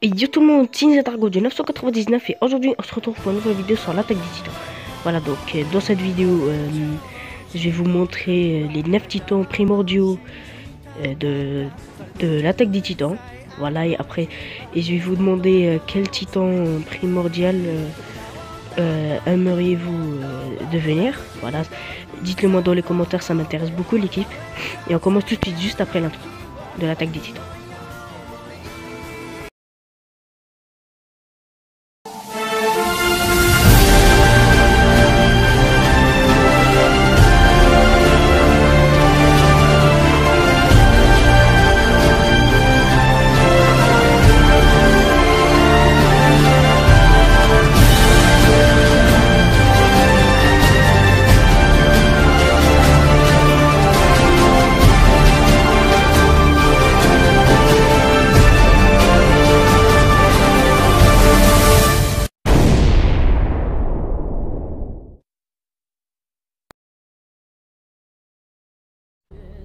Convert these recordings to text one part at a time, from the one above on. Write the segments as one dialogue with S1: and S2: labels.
S1: Et yo tout le monde, c'est Ninja Targo de 999 et aujourd'hui on se retrouve pour une nouvelle vidéo sur l'attaque des titans. Voilà, donc dans cette vidéo je vais vous montrer les 9 titans primordiaux de l'attaque des titans. Voilà, et après je vais vous demander quel titan primordial aimeriez-vous devenir. Voilà, dites-le moi dans les commentaires, ça m'intéresse beaucoup l'équipe. Et on commence tout de suite juste après l'intro de l'attaque des titans.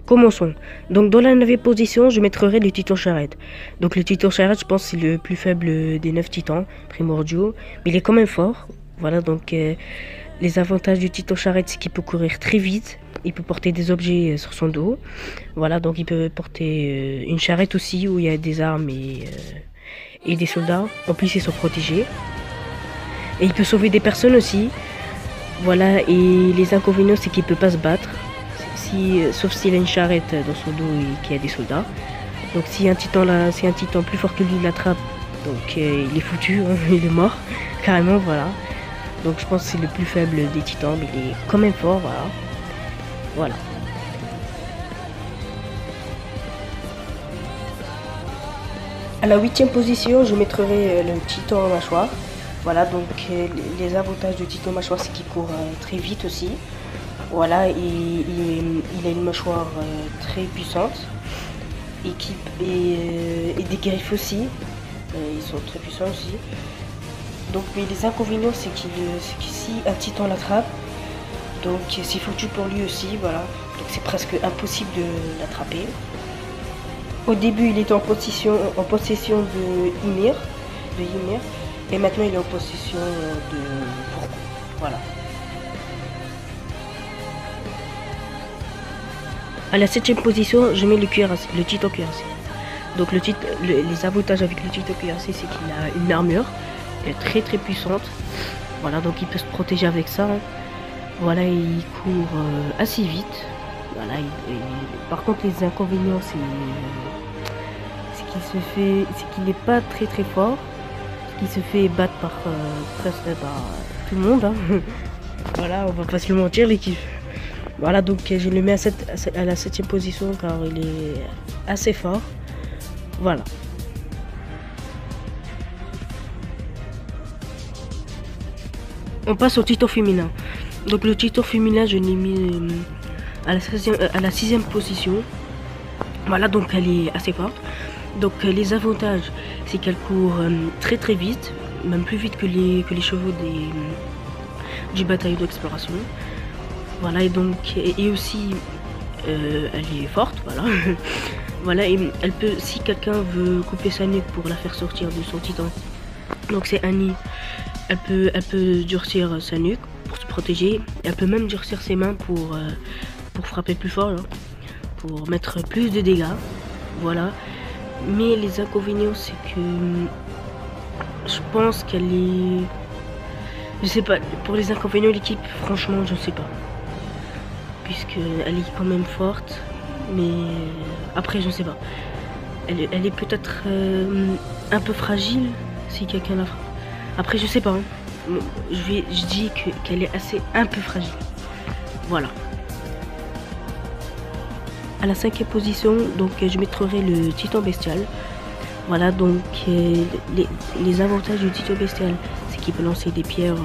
S1: Commençons. Donc dans la 9e position, je mettrai le titan charrette. Donc le titan charrette, je pense c'est le plus faible des 9 titans primordiaux, mais il est quand même fort. Voilà, donc les avantages du titan charrette, c'est qu'il peut courir très vite, il peut porter des objets sur son dos. Voilà, donc il peut porter une charrette aussi où il y a des armes et des soldats. En plus, ils sont protégés. Et il peut sauver des personnes aussi. Voilà, et les inconvénients, c'est qu'il peut pas se battre. Sauf s'il a une charrette dans son dos et qu'il y a des soldats. Donc si un titan plus fort que lui l'attrape, donc il est foutu, hein, il est mort, carrément, voilà. Donc je pense que c'est le plus faible des titans, mais il est quand même fort, voilà. Voilà. À la 8e position, je mettrai le titan mâchoire. Voilà, donc les avantages du titan mâchoire, c'est qu'il court très vite aussi. Voilà, il a une mâchoire très puissante et des griffes aussi. Ils sont très puissants aussi. Donc, mais les inconvénients, c'est que si un titan l'attrape, donc c'est foutu pour lui aussi, voilà. Donc c'est presque impossible de l'attraper. Au début, il était en possession de Ymir, et maintenant il est en possession de Bourg. Voilà. À la 7e position, je mets le titan cuirassé. Donc les avantages avec le titan cuirassé, c'est qu'il a une armure très très puissante. Voilà, donc il peut se protéger avec ça. Voilà, il court assez vite. Voilà, par contre, les inconvénients, c'est qu'il n'est pas très très fort. Il se fait battre par tout le monde. Hein. Voilà, on va pas se le mentir, l'équipe. Voilà, donc je le mets à la 7e position car il est assez fort. Voilà. On passe au titan féminin. Donc le titan féminin, je l'ai mis à la 6e position. Voilà, donc elle est assez forte. Donc les avantages, c'est qu'elle court très très vite, même plus vite que les chevaux du bataillon d'exploration. Voilà, et donc, et aussi, elle est forte, voilà. Voilà, et elle peut, si quelqu'un veut couper sa nuque pour la faire sortir de son titan, donc c'est Annie, elle peut durcir sa nuque pour se protéger. Elle peut même durcir ses mains pour frapper plus fort, hein, pour mettre plus de dégâts, voilà. Mais les inconvénients, c'est que je pense qu'elle est... Je sais pas, pour les inconvénients, l'équipe, franchement, je sais pas. Puisqu'elle est quand même forte, mais après je sais pas. Elle est peut-être un peu fragile si quelqu'un la frappe. Après je sais pas. Hein. Je dis qu'elle est un peu fragile. Voilà. À la 5e position, donc je mettrai le titan bestial. Voilà, donc les avantages du titan bestial, c'est qu'il peut lancer des pierres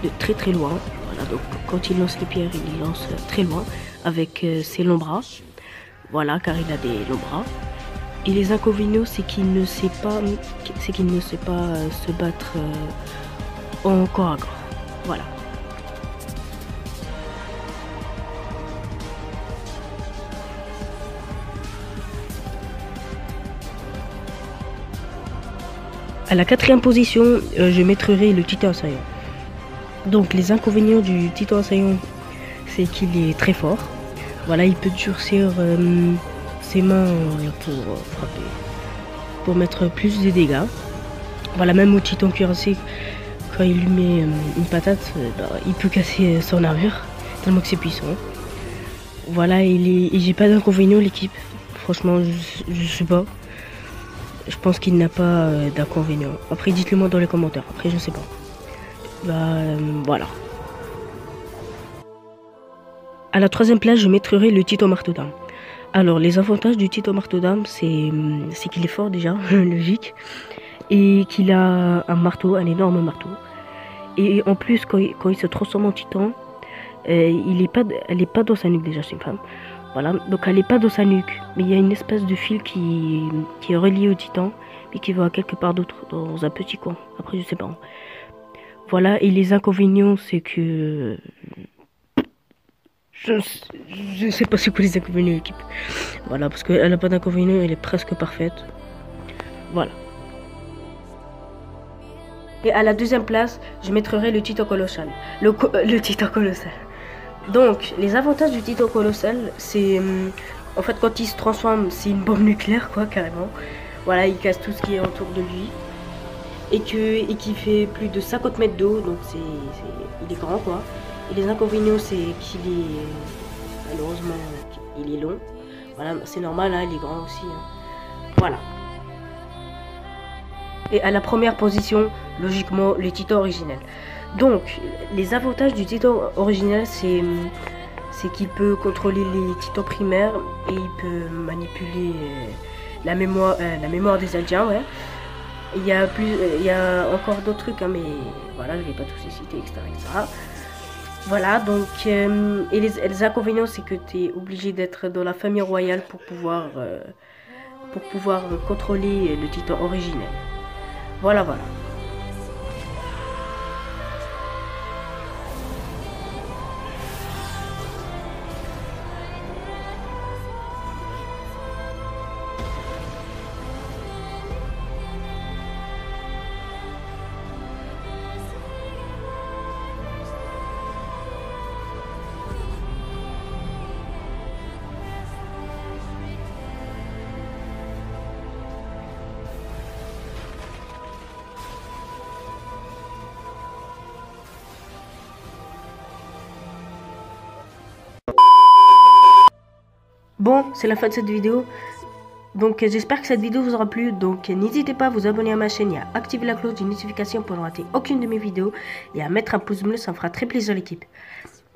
S1: de très très loin. Voilà, donc quand il lance les pierres, il les lance très loin avec ses longs bras. Voilà, car il a des longs bras. Et les inconvénients, c'est qu'il ne sait pas, se battre en corps à corps. Voilà. À la quatrième position, je mettrai le titan assaillant. Donc les inconvénients du titan assaillant, c'est qu'il est très fort. Voilà, il peut durcir ses mains pour frapper, pour mettre plus de dégâts. Voilà, même au titan cuirassé, quand il lui met une patate, il peut casser son armure, tellement que c'est puissant. Voilà, j'ai pas d'inconvénient l'équipe. Franchement, je sais pas. Je pense qu'il n'a pas d'inconvénient. Après, dites-le moi dans les commentaires. Après, je sais pas. Voilà. À la troisième place, je mettrai le titan marteau d'âme. Alors, les avantages du titan marteau d'âme, c'est qu'il est fort déjà, logique. Et qu'il a un marteau, un énorme marteau. Et en plus, quand il se transforme en titan, elle est pas dans sa nuque déjà, c'est une femme. Voilà, donc elle est pas dans sa nuque, mais il y a une espèce de fil qui est relié au titan, mais qui va quelque part d'autre, dans un petit coin. Après, je sais pas. Voilà, et les inconvénients, c'est que... Je sais pas c'est quoi les inconvénients de l'équipe. Voilà, parce qu'elle a pas d'inconvénients, elle est presque parfaite. Voilà. Et à la deuxième place, je mettrai le titan colossal. Le titan colossal. Donc, les avantages du titan colossal, c'est... en fait, quand il se transforme, c'est une bombe nucléaire, quoi, carrément. Voilà, il casse tout ce qui est autour de lui. Et qui fait plus de 50 mètres d'eau, donc il est grand, quoi. Et les inconvénients, c'est qu'il est... malheureusement, il est long. Voilà, c'est normal, hein, il est grand aussi. Hein. Voilà. Et à la première position, logiquement, le titan originel. Donc, les avantages du titan original, c'est qu'il peut contrôler les titans primaires et il peut manipuler la mémoire des Indiens, ouais. Il y a encore d'autres trucs, hein, mais voilà, je vais pas tous les citer, etc., etc. Voilà, donc, et les inconvénients, c'est que tu es obligé d'être dans la famille royale pour pouvoir contrôler le titan originel. Voilà, voilà. Bon, c'est la fin de cette vidéo. Donc j'espère que cette vidéo vous aura plu. Donc n'hésitez pas à vous abonner à ma chaîne et à activer la cloche de notification pour ne rater aucune de mes vidéos. Et à mettre un pouce bleu, ça me fera très plaisir l'équipe.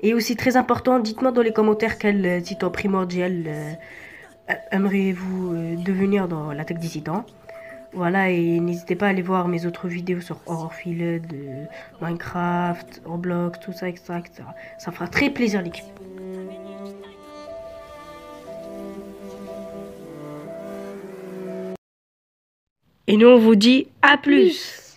S1: Et aussi très important, dites-moi dans les commentaires quel titan primordial aimeriez-vous devenir dans l'attaque des titans. Voilà, et n'hésitez pas à aller voir mes autres vidéos sur Horrorfield, Minecraft, Roblox, tout ça, etc., etc. Ça me fera très plaisir l'équipe. Et nous, on vous dit à plus.